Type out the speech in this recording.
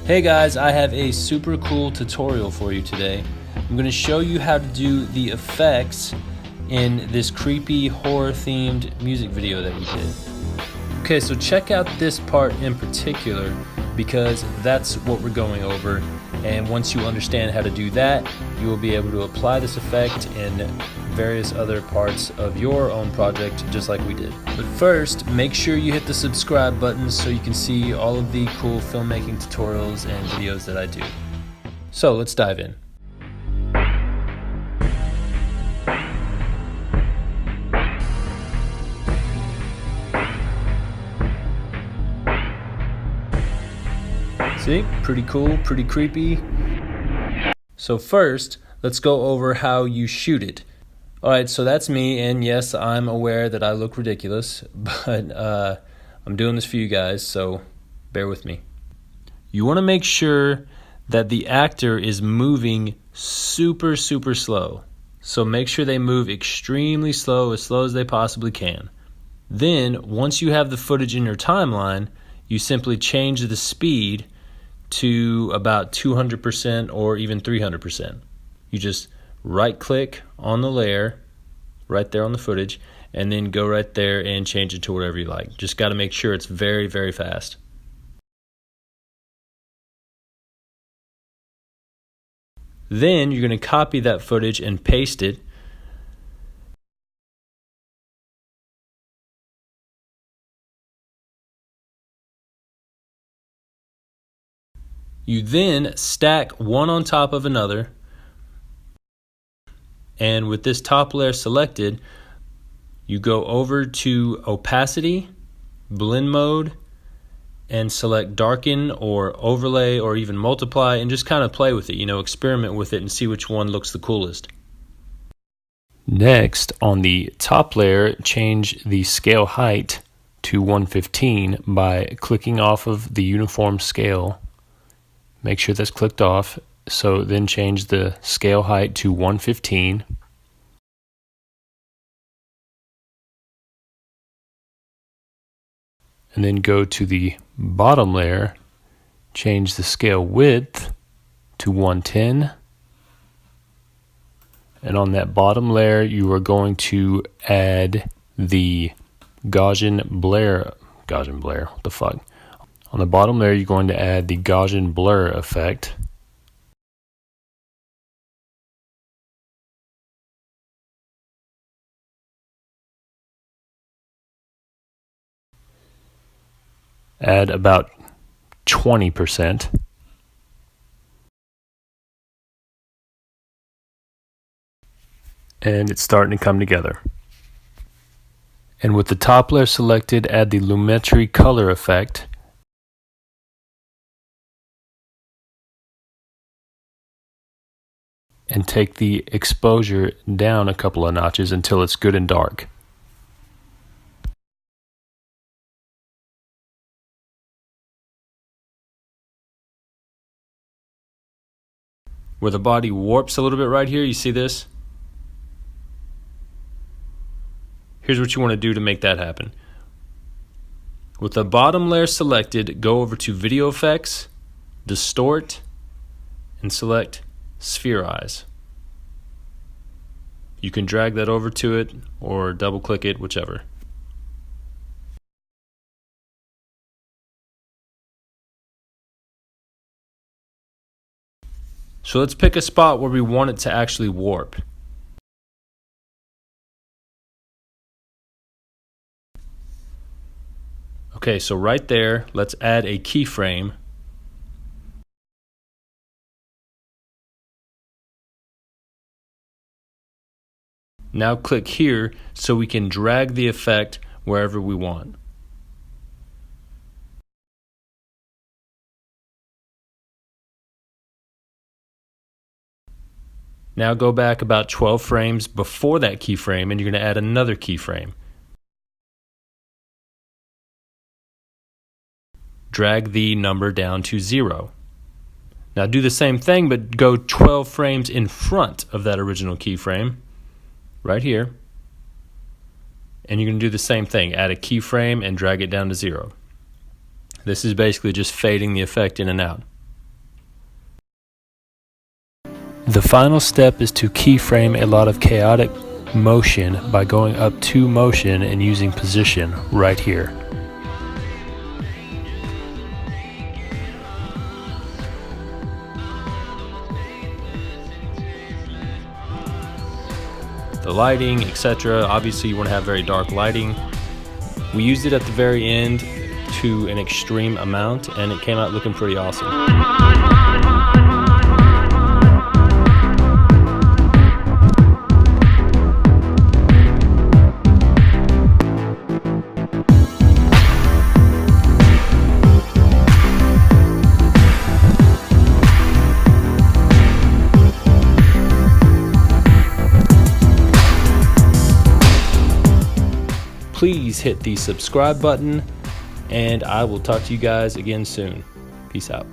Hey guys, I have a super cool tutorial for you today. I'm going to show you how to do the effects in this creepy horror themed music video that we did. Okay, so check out this part in particular because that's what we're going over, and once you understand how to do that, you will be able to apply this effect in various other parts of your own project just like we did. But first, make sure you hit the subscribe button so you can see all of the cool filmmaking tutorials and videos that I do. So let's dive in. See, pretty cool, pretty creepy. So first, let's go over how you shoot it. Alright, so that's me, and yes, I'm aware that I look ridiculous, but I'm doing this for you guys, so bear with me. You want to make sure that the actor is moving super slow. So make sure they move extremely slow as they possibly can. Then, once you have the footage in your timeline, you simply change the speed to about 200% or even 300%. You just right click on the layer right there on the footage and then go right there and change it to whatever you like. Just got to make sure it's very fast. Then you're going to copy that footage and paste it. You then stack one on top of another, and with this top layer selected, you go over to opacity, blend mode, and select darken or overlay or even multiply, and just kind of play with it, experiment with it and see which one looks the coolest. Next, on the top layer, change the scale height to 115 by clicking off of the uniform scale. Make sure that's clicked off. So then change the scale height to 115. And then go to the bottom layer, change the scale width to 110. And on that bottom layer, you are going to add the Gaussian blur, what the fuck? On the bottom layer, you're going to add the Gaussian blur effect. Add about 20%. And it's starting to come together. And with the top layer selected, add the lumetri color effect. And take the exposure down a couple of notches until it's good and dark. Where the body warps a little bit right here, you see this? Here's what you want to do to make that happen. With the bottom layer selected, go over to Video Effects, Distort, and select Spherize. You can drag that over to it or double click it, whichever. So let's pick a spot where we want it to actually warp. Okay, so right there, let's add a keyframe. Now click here so we can drag the effect wherever we want. Now go back about 12 frames before that keyframe and you're going to add another keyframe. Drag the number down to 0. Now do the same thing, but go 12 frames in front of that original keyframe, right here. And you're going to do the same thing. Add a keyframe and drag it down to 0. This is basically just fading the effect in and out. The final step is to keyframe a lot of chaotic motion by going up to motion and using position right here. The lighting, etc. Obviously you want to have very dark lighting. We used it at the very end to an extreme amount and it came out looking pretty awesome. Please hit the subscribe button, and I will talk to you guys again soon. Peace out.